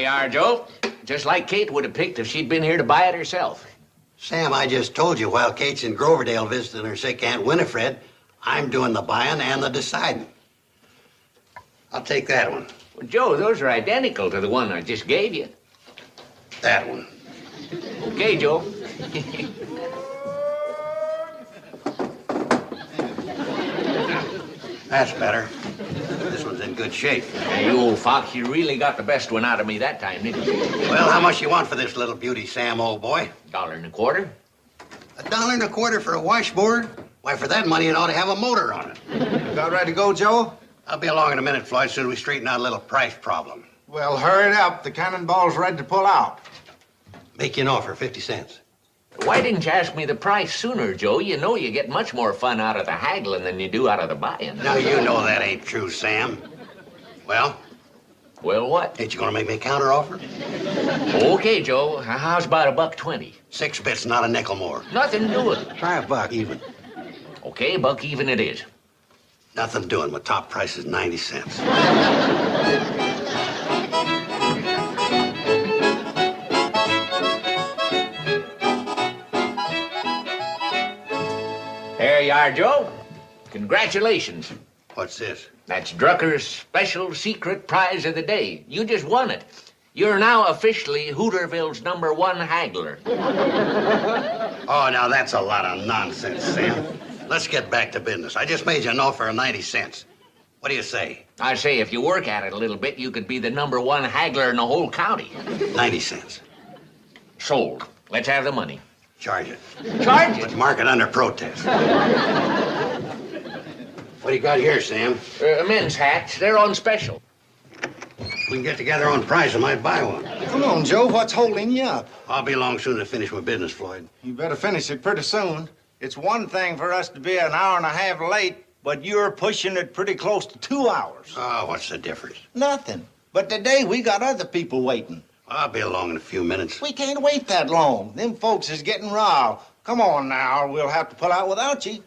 There you are, Joe. Just like Kate would have picked if she'd been here to buy it herself. Sam, I just told you while Kate's in Groverdale visiting her sick Aunt Winifred, I'm doing the buying and the deciding. I'll take that one. Well, Joe, those are identical to the one I just gave you. That one. Okay, Joe. That's better. This one's in good shape. Hey, you old fox, you really got the best one out of me that time, didn't you? Well, how much you want for this little beauty, Sam, old boy? $1.25. $1.25 for a washboard? Why, for that money, it ought to have a motor on it. You about ready to go, Joe? I'll be along in a minute, Floyd, soon as we straighten out a little price problem. Well, hurry it up. The cannonball's ready to pull out. Make you an offer, 50 cents. Why didn't you ask me the price sooner, Joe? You know you get much more fun out of the haggling than you do out of the buying. Now, you know that ain't true, Sam. Well? Well, what? Ain't you gonna make me a counter offer? Okay, Joe. How's about $1.20? 6 bits, not a nickel more. Nothing doing. Try $1 even. Okay, $1 even it is. Nothing doing. My top price is 90 cents. There you are, Joe. Congratulations. What's this? That's Drucker's special secret prize of the day. You just won it. You're now officially Hooterville's #1 haggler. Oh, now that's a lot of nonsense, Sam. Let's get back to business. I just made you an offer of 90 cents. What do you say? I say, if you work at it a little bit, you could be the #1 haggler in the whole county. 90 cents. Sold. Let's have the money. Charge it. Charge it? Let's mark it under protest. What do you got here, Sam? Men's hats. They're on special. We can get together on price. I might buy one. Come on, Joe. What's holding you up? I'll be along soon to finish my business, Floyd. You better finish it pretty soon. It's one thing for us to be an hour and a half late, but you're pushing it pretty close to 2 hours. Oh, what's the difference? Nothing. But today we got other people waiting. I'll be along in a few minutes. We can't wait that long. Them folks is getting riled. Come on now, or we'll have to pull out without you.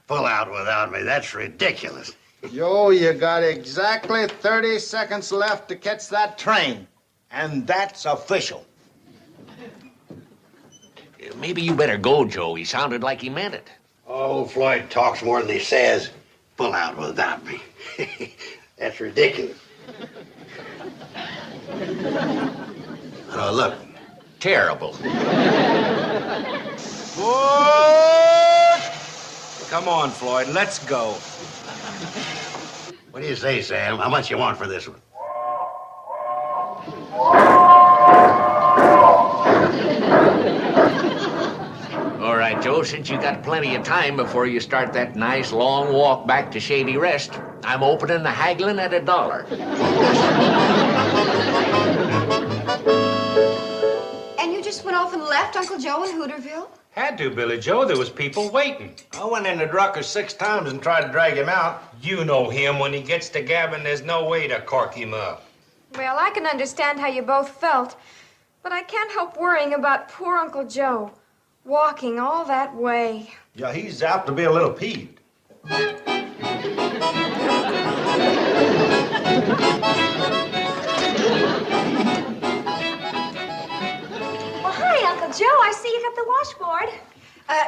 Pull out without me. That's ridiculous. Joe, you got exactly 30 seconds left to catch that train. And that's official. Maybe you better go, Joe. He sounded like he meant it. Oh, Floyd talks more than he says. Pull out without me. That's ridiculous. Oh, look. Terrible. Come on, Floyd, let's go. What do you say, Sam? How much you want for this one? All right, Joe, since you got plenty of time before you start that nice long walk back to Shady Rest, I'm opening the haggling at $1. And you just went off and left Uncle Joe in Hooterville? Had to, Billy Joe. There was people waiting. I went into Drucker 6 times and tried to drag him out. You know him. When he gets to gabbing, there's no way to cork him up. Well, I can understand how you both felt, but I can't help worrying about poor Uncle Joe, walking all that way. Yeah, he's out to be a little peeved. Uncle Joe, I see you got the washboard.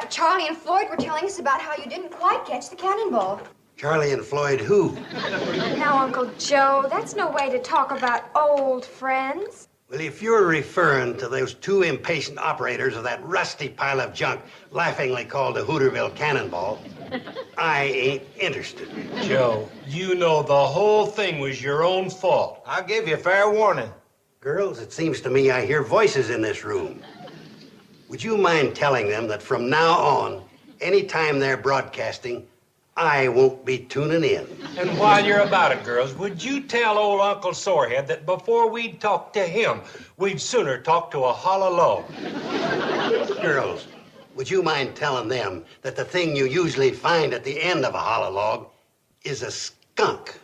Charlie and Floyd were telling us about how you didn't quite catch the cannonball. Charlie and Floyd who? Now, Uncle Joe, that's no way to talk about old friends. Well, if you're referring to those 2 impatient operators of that rusty pile of junk laughingly called the Hooterville Cannonball, I ain't interested. Joe, you know the whole thing was your own fault. I'll give you fair warning. Girls, it seems to me I hear voices in this room. Would you mind telling them that from now on, anytime they're broadcasting, I won't be tuning in? And while you're about it, girls, would you tell old Uncle Sorehead that before we'd talk to him, we'd sooner talk to a hollow log? Girls, would you mind telling them that the thing you usually find at the end of a hollow log is a skunk?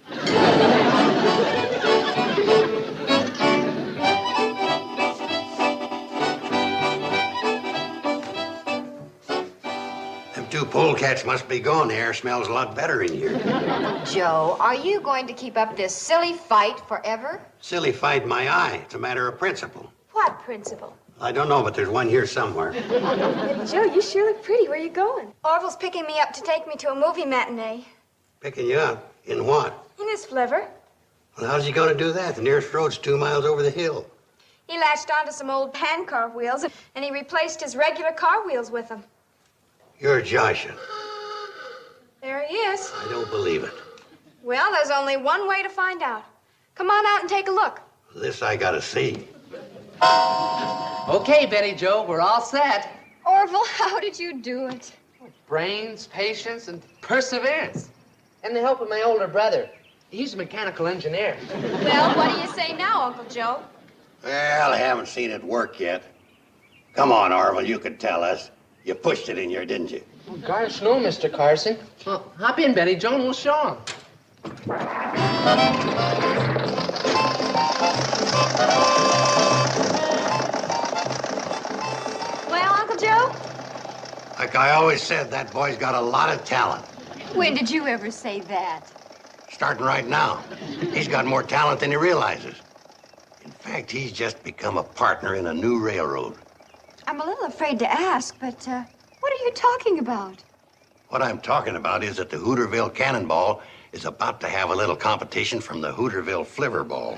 Them 2 poll polecats must be gone. The air smells a lot better in here. Joe, are you going to keep up this silly fight forever? Silly fight my eye. It's a matter of principle. What principle? I don't know, but there's one here somewhere. Joe, you sure look pretty. Where are you going? Orville's picking me up to take me to a movie matinee. Picking you up? In what? In his flivver. Well, how's he going to do that? The nearest road's 2 miles over the hill. He latched onto some old hand car wheels, and he replaced his regular car wheels with them. You're joshing. There he is. I don't believe it. Well, there's only one way to find out. Come on out and take a look. This I gotta see. Okay, Betty Joe, we're all set. Orville, how did you do it? Brains, patience, and perseverance. And the help of my older brother. He's a mechanical engineer. Well, what do you say now, Uncle Joe? Well, I haven't seen it work yet. Come on, Orville, you could tell us. You pushed it in here, didn't you? Oh, gosh, no, Mr. Carson. Well, hop in, Betty Joe, and we'll show him. Well, Uncle Joe? Like I always said, that boy's got a lot of talent. When did you ever say that? Starting right now. He's got more talent than he realizes. In fact, he's just become a partner in a new railroad. I'm a little afraid to ask, but what are you talking about? What I'm talking about is that the Hooterville Cannonball is about to have a little competition from the Hooterville Flivverball.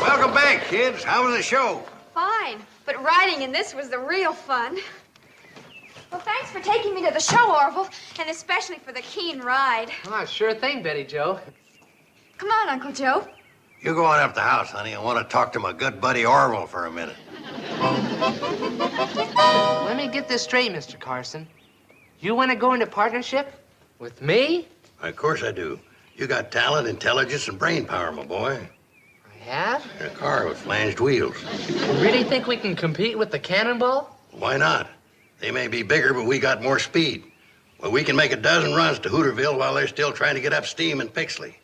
Welcome back, kids. How was the show? Fine, but riding in this was the real fun. Well, thanks for taking me to the show, Orville, and especially for the keen ride. Ah, sure thing, Betty Joe. Come on, Uncle Joe. You go on up the house, honey. I want to talk to my good buddy Orville for a minute. Let me get this straight, Mr. Carson. You want to go into partnership with me? Of course I do. You got talent, intelligence, and brain power, my boy. I have? In a car with flanged wheels. You really think we can compete with the Cannonball? Why not? They may be bigger, but we got more speed. Well, we can make a dozen runs to Hooterville while they're still trying to get up steam in Pixley.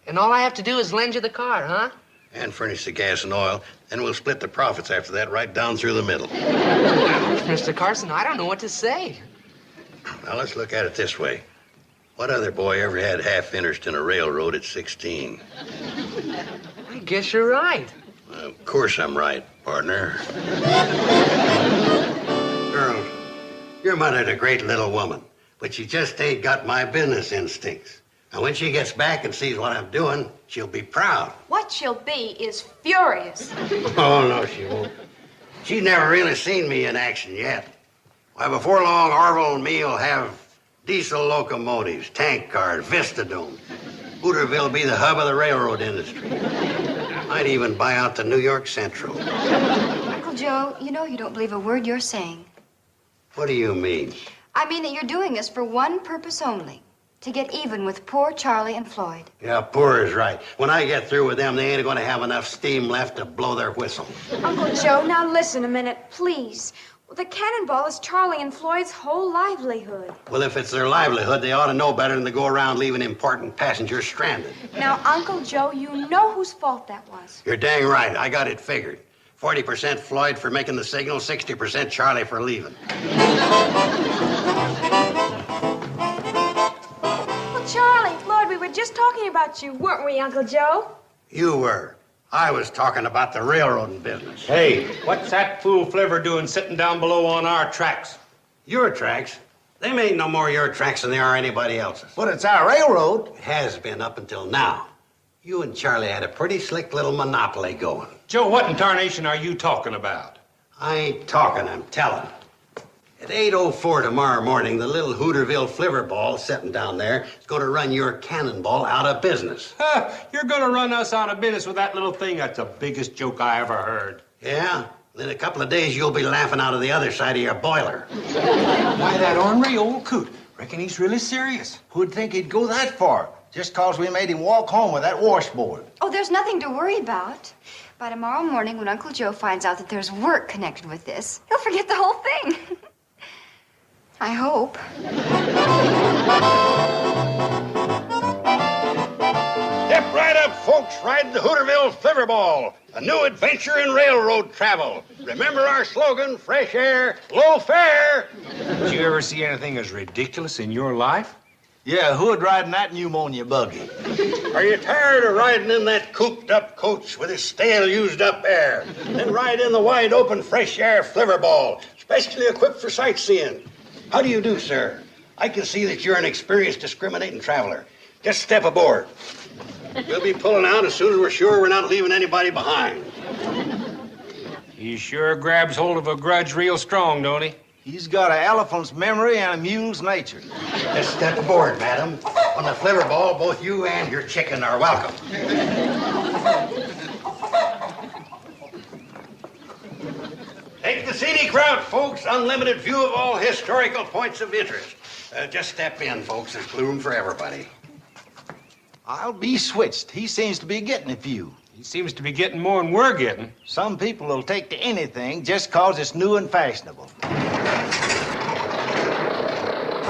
And all I have to do is lend you the car, huh? And furnish the gas and oil. Then we'll split the profits after that right down through the middle. Mr. Carson, I don't know what to say. Now, let's look at it this way. What other boy ever had half interest in a railroad at 16? I guess you're right. Of course I'm right, partner. Girls, your mother's a great little woman, but she just ain't got my business instincts. And when she gets back and sees what I'm doing, she'll be proud. What she'll be is furious. Oh, no, she won't. She's never really seen me in action yet. Why, before long, Orville and me will have diesel locomotives, tank cars, Vistadome. Hooterville will be the hub of the railroad industry. Might even buy out the New York Central. Uncle Joe, you know you don't believe a word you're saying. What do you mean? I mean that you're doing this for one purpose only. To get even with poor Charlie and Floyd. Yeah, poor is right. When I get through with them, they ain't going to have enough steam left to blow their whistle. Uncle Joe, now listen a minute, please. The Cannonball is Charlie and Floyd's whole livelihood. Well, if it's their livelihood, they ought to know better than to go around leaving important passengers stranded. Now, Uncle Joe, you know whose fault that was. You're dang right. I got it figured. 40% Floyd for making the signal, 60% Charlie for leaving. Well, Charlie, Floyd, we were just talking about you, weren't we, Uncle Joe? You were. I was talking about the railroading business. Hey, what's that fool Flivver doing sitting down below on our tracks? Your tracks? They made no more your tracks than they are anybody else's. But it's our railroad. It has been up until now. You and Charlie had a pretty slick little monopoly going. Joe, what in tarnation are you talking about? I ain't talking, I'm telling. At 8:04 tomorrow morning, the little Hooterville Flivverball sitting down there is going to run your Cannonball out of business. You're gonna run us out of business with that little thing? That's the biggest joke I ever heard. Yeah? In a couple of days, you'll be laughing out of the other side of your boiler. Why, that ornery old coot. Reckon he's really serious. Who'd think he'd go that far? Just 'cause we made him walk home with that washboard. Oh, there's nothing to worry about. By tomorrow morning, when Uncle Joe finds out that there's work connected with this, he'll forget the whole thing. I hope. Step right up, folks. Ride the Hooterville Flivverball, a new adventure in railroad travel. Remember our slogan, fresh air, low fare. Did you ever see anything as ridiculous in your life? Yeah, who'd ride in that pneumonia buggy? Are you tired of riding in that cooped-up coach with its stale, used-up air? Then ride in the wide-open fresh air Flivverball, specially equipped for sightseeing. How do you do, sir? I can see that you're an experienced discriminating traveler. Just step aboard. We'll be pulling out as soon as we're sure we're not leaving anybody behind. He sure grabs hold of a grudge real strong, don't he? He's got an elephant's memory and a mule's nature. Just step aboard, madam. On the Flivverball, both you and your chicken are welcome. Take the scenic route, folks. Unlimited view of all historical points of interest. Just step in, folks. There's room for everybody. I'll be switched. He seems to be getting a few. He seems to be getting more than we're getting. Some people will take to anything just 'cause it's new and fashionable.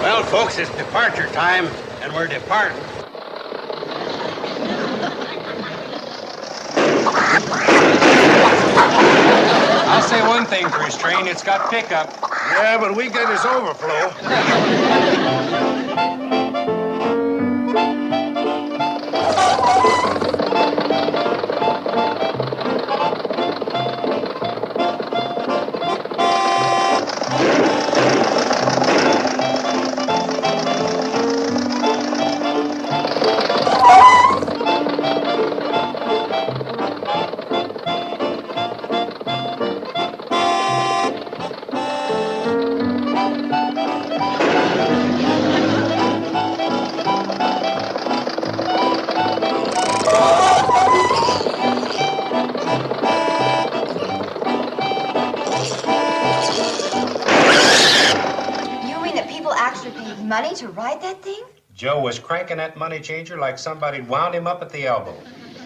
Well, folks, it's departure time, and we're departing. I'll say one thing for his train, it's got pickup. Yeah, but we get his overflow. Money to ride that thing? Joe was cranking that money changer like somebody'd wound him up at the elbow.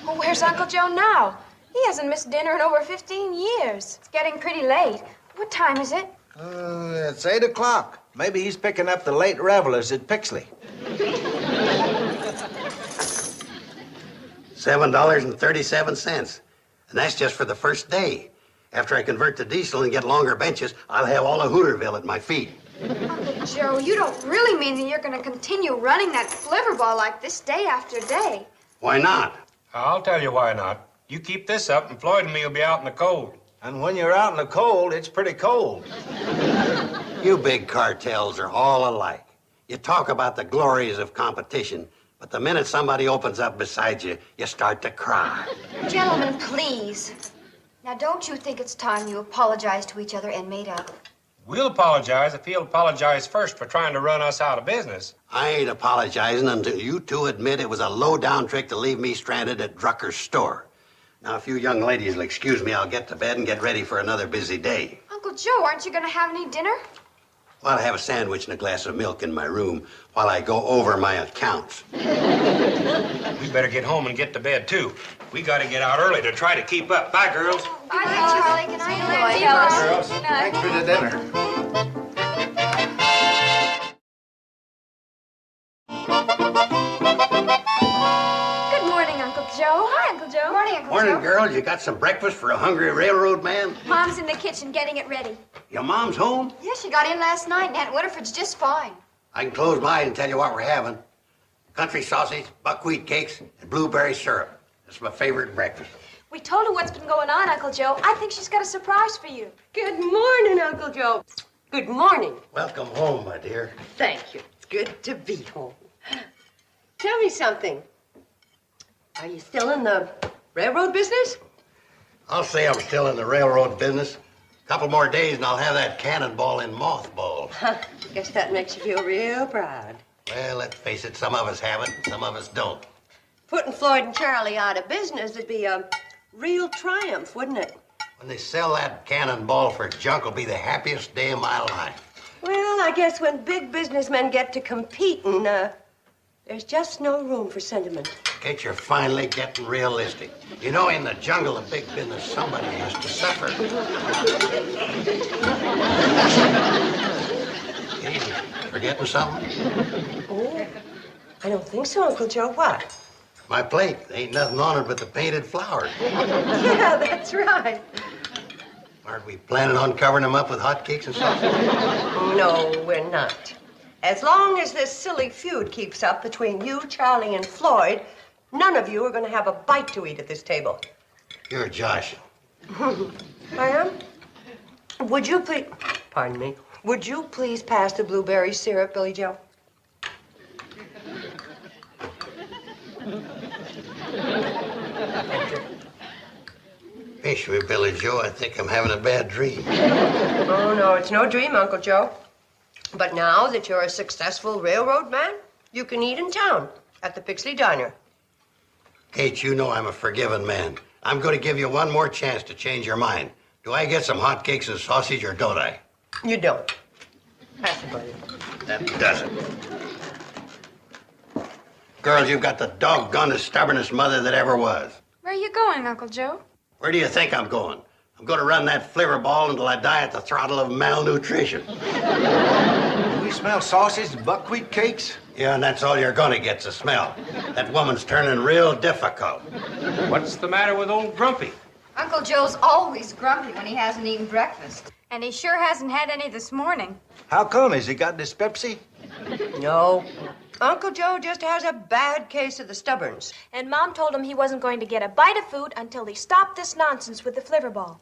Well, where's Uncle Joe now? He hasn't missed dinner in over 15 years. It's getting pretty late. What time is it? It's 8 o'clock. Maybe he's picking up the late revelers at Pixley. $7.37. And that's just for the first day. After I convert to diesel and get longer benches, I'll have all of Hooterville at my feet. Uncle Joe, you don't really mean that you're going to continue running that Flivverball like this day after day. Why not? I'll tell you why not. You keep this up and Floyd and me will be out in the cold. And when you're out in the cold, it's pretty cold. You big cartels are all alike. You talk about the glories of competition, but the minute somebody opens up beside you, you start to cry. Gentlemen, please. Now, don't you think it's time you apologized to each other and made up? We'll apologize if he'll apologize first for trying to run us out of business. I ain't apologizing until you two admit it was a low-down trick to leave me stranded at Drucker's store. Now, if you young ladies will excuse me, I'll get to bed and get ready for another busy day. Uncle Joe, aren't you going to have any dinner? Well, I'll have a sandwich and a glass of milk in my room while I go over my accounts. We better get home and get to bed, too. We got to get out early to try to keep up. Bye, girls. Bye, Charlie. Good night, Girls, thanks for the dinner. Good morning, Uncle Joe. Hi, Uncle Joe. Morning, Uncle Morning, Joe. girls. You got some breakfast for a hungry railroad man? Mom's in the kitchen getting it ready. Your mom's home? Yeah, she got in last night, and Aunt Winifred's just fine. I can close my eyes and tell you what we're having. Country sausage, buckwheat cakes, and blueberry syrup. That's my favorite breakfast. We told her what's been going on, Uncle Joe. I think she's got a surprise for you. Good morning, Uncle Joe. Good morning. Welcome home, my dear. Thank you. It's good to be home. Tell me something. Are you still in the railroad business? I'll say I'm still in the railroad business. A couple more days and I'll have that cannonball in mothballs. Guess that makes you feel real proud. Well, let's face it, some of us have it, some of us don't. Putting Floyd and Charlie out of business would be a real triumph, wouldn't it? When they sell that cannonball for junk, will be the happiest day of my life. Well, I guess when big businessmen get to competing, There's just no room for sentiment. Kate, you're finally getting realistic. You know, in the jungle of big business, somebody has to suffer. Kate, forgetting something? Oh, I don't think so, Uncle Joe. What? My plate. Ain't nothing on it but the painted flowers. Yeah, that's right. Aren't we planning on covering them up with hotcakes and sausage? No, we're not. As long as this silly feud keeps up between you, Charlie, and Floyd, none of you are going to have a bite to eat at this table. You're Josh. I am? Would you please... Pardon me. Would you please pass the blueberry syrup, Billy Joe? Fish me, Billy Joe. I think I'm having a bad dream. Oh, no, it's no dream, Uncle Joe. But now that you're a successful railroad man, you can eat in town at the Pixley Diner. Kate, you know I'm a forgiving man. I'm going to give you one more chance to change your mind. Do I get some hotcakes and sausage or don't I? You don't. Pass it, buddy. That does it. Girls, you've got the doggonest, stubbornest mother that ever was. Where are you going, Uncle Joe? Where do you think I'm going? I'm going to run that Flivverball until I die at the throttle of malnutrition. Do we smell sausage and buckwheat cakes? Yeah, and that's all you're going to get's a smell. That woman's turning real difficult. What's the matter with old Grumpy? Uncle Joe's always grumpy when he hasn't eaten breakfast. And he sure hasn't had any this morning. How come? Has he got dyspepsy? No. Uncle Joe just has a bad case of the stubborns. And Mom told him he wasn't going to get a bite of food until he stopped this nonsense with the Flivverball.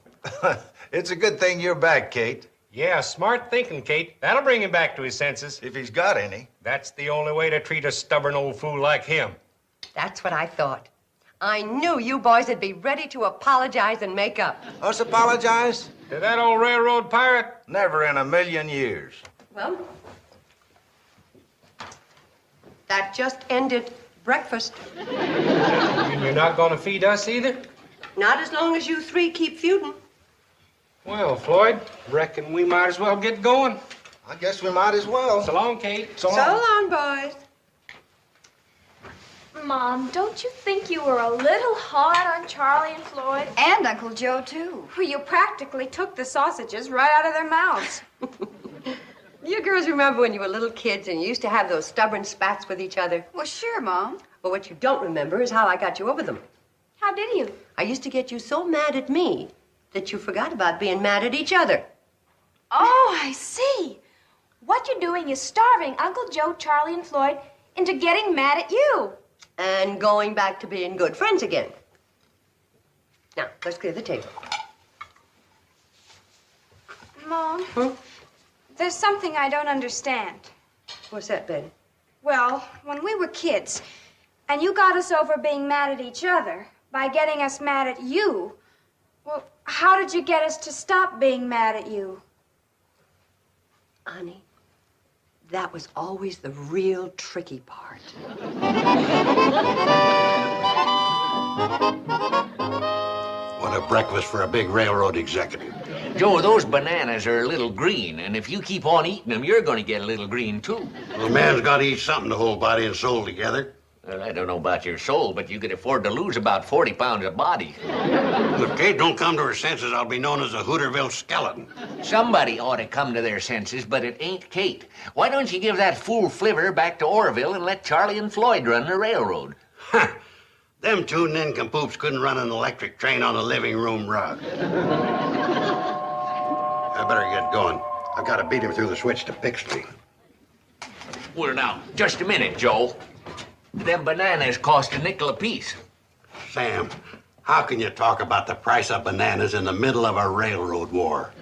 It's a good thing you're back, Kate. Yeah, smart thinking, Kate. That'll bring him back to his senses. If he's got any. That's the only way to treat a stubborn old fool like him. That's what I thought. I knew you boys would be ready to apologize and make up. Us apologize? To that old railroad pirate? Never in a million years. Well, that just ended breakfast. And you're not going to feed us either? Not as long as you three keep feuding. Well, Floyd, reckon we might as well get going. I guess we might as well. So long, Kate. So long, boys. Mom, don't you think you were a little hard on Charlie and Floyd? And Uncle Joe, too. Well, you practically took the sausages right out of their mouths. You girls remember when you were little kids and you used to have those stubborn spats with each other? Well, sure, Mom. Well, what you don't remember is how I got you over them. How did you? I used to get you so mad at me that you forgot about being mad at each other. Oh, I see. What you're doing is starving Uncle Joe, Charlie, and Floyd into getting mad at you. And going back to being good friends again. Now, let's clear the table. Mom, there's something I don't understand. What's that, Betty? Well, when we were kids, and you got us over being mad at each other by getting us mad at you, well, how did you get us to stop being mad at you? Honey, that was always the real tricky part. What a breakfast for a big railroad executive. Joe, those bananas are a little green, and if you keep on eating them, you're going to get a little green, too. Well, a man's got to eat something to hold body and soul together. Well, I don't know about your soul, but you could afford to lose about 40 pounds of body. If Kate don't come to her senses, I'll be known as a Hooterville skeleton. Somebody ought to come to their senses, but it ain't Kate. Why don't you give that fool Flivver back to Orville and let Charlie and Floyd run the railroad? Ha! Them two nincompoops couldn't run an electric train on a living room rug. I better get going. I've got to beat him through the switch to Pixley. Well, now, just a minute, Joe. Them bananas cost a nickel apiece. Sam, how can you talk about the price of bananas in the middle of a railroad war?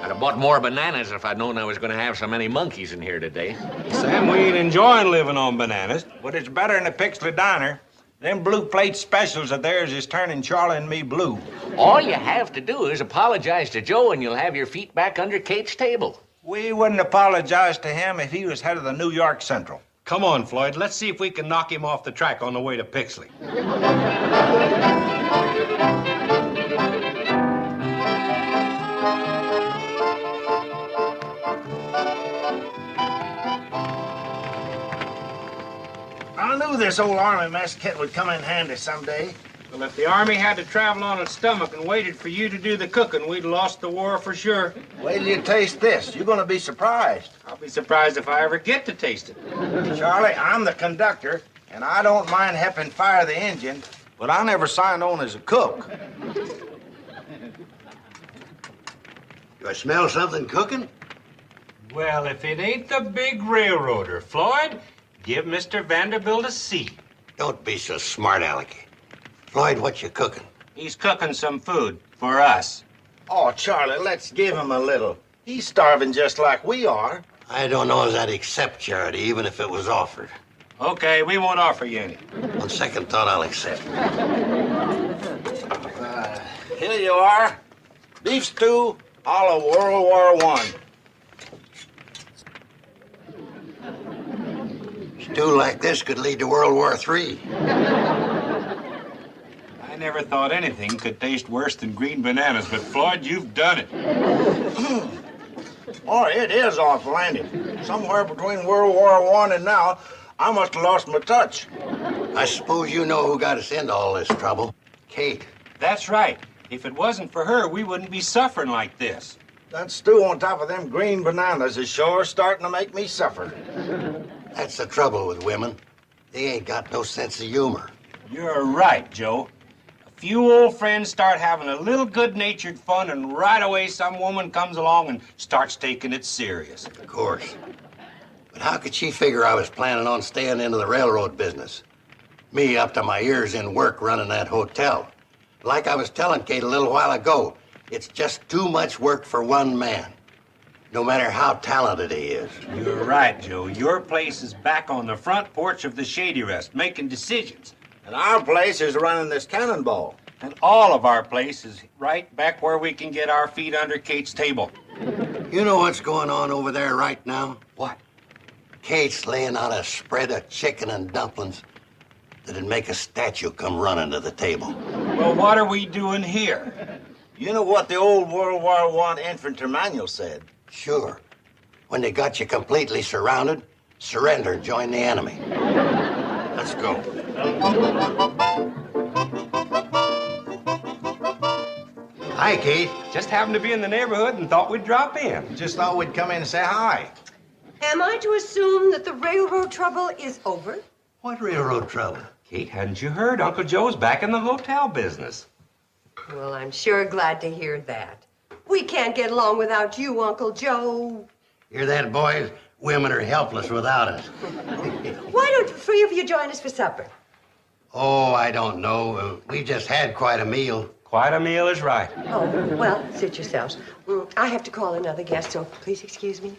I'd have bought more bananas if I'd known I was going to have so many monkeys in here today. Sam, we ain't enjoying living on bananas. But it's better in the Pixley Diner. Them blue plate specials of theirs is turning Charlie and me blue. All you have to do is apologize to Joe and you'll have your feet back under Kate's table. We wouldn't apologize to him if he was head of the New York Central. Come on, Floyd. Let's see if we can knock him off the track on the way to Pixley. I knew this old Army mess kit would come in handy someday. Well, if the Army had to travel on its stomach and waited for you to do the cooking, we'd lost the war for sure. Wait till you taste this. You're gonna be surprised. I'll be surprised if I ever get to taste it. Charlie, I'm the conductor, and I don't mind helping fire the engine, but I never signed on as a cook. Do I smell something cooking? Well, if it ain't the big railroader, Floyd, give Mr. Vanderbilt a seat. Don't be so smart, Alecky. Floyd, what you cooking? He's cooking some food for us. Oh, Charlie, let's give him a little. He's starving just like we are. I don't know as I'd accept charity, even if it was offered. Okay, we won't offer you any. On second thought, I'll accept. Here you are. Beef stew, a la World War I. Stew like this could lead to World War III. I never thought anything could taste worse than green bananas, but Floyd, you've done it. Oh, it is awful-handed. Somewhere between World War I and now, I must have lost my touch. I suppose you know who got us into all this trouble. Kate. That's right. If it wasn't for her, we wouldn't be suffering like this. That stew on top of them green bananas is sure starting to make me suffer. That's the trouble with women. They ain't got no sense of humor. You're right, Joe. A few old friends start having a little good-natured fun, and right away some woman comes along and starts taking it serious. Of course. But how could she figure I was planning on staying into the railroad business? Me up to my ears in work running that hotel. Like I was telling Kate a little while ago, it's just too much work for one man, no matter how talented he is. You're right, Joe. Your place is back on the front porch of the Shady Rest, making decisions. And our place is running this cannonball. And all of our place is right back where we can get our feet under Kate's table. You know what's going on over there right now? What? Kate's laying out a spread of chicken and dumplings that'd make a statue come running to the table. Well, what are we doing here? You know what the old World War I infantry manual said? Sure. When they got you completely surrounded, surrender and join the enemy. Let's go. Hi, Kate. Just happened to be in the neighborhood and thought we'd drop in. Just thought we'd come in and say hi. Am I to assume that the railroad trouble is over? What railroad trouble? Kate, hadn't you heard? Uncle Joe's back in the hotel business. Well, I'm sure glad to hear that. We can't get along without you, Uncle Joe. Hear that, boys? Women are helpless without us. Why don't the three of you join us for supper? Oh, I don't know. We just had quite a meal. Quite a meal is right. Oh, well, sit yourselves. I have to call another guest, so please excuse me.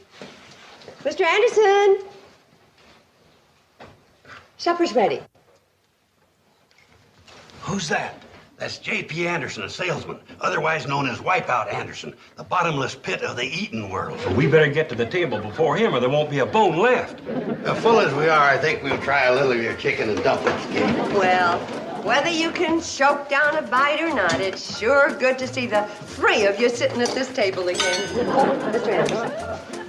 Mr. Anderson! Supper's ready. Who's that? That's J.P. Anderson, a salesman, otherwise known as Wipeout Anderson, the bottomless pit of the eating world. We better get to the table before him or there won't be a bone left. Full as we are, I think we'll try a little of your chicken and dumplings, Kate. Well, whether you can choke down a bite or not, it's sure good to see the three of you sitting at this table again. Mr. Anderson.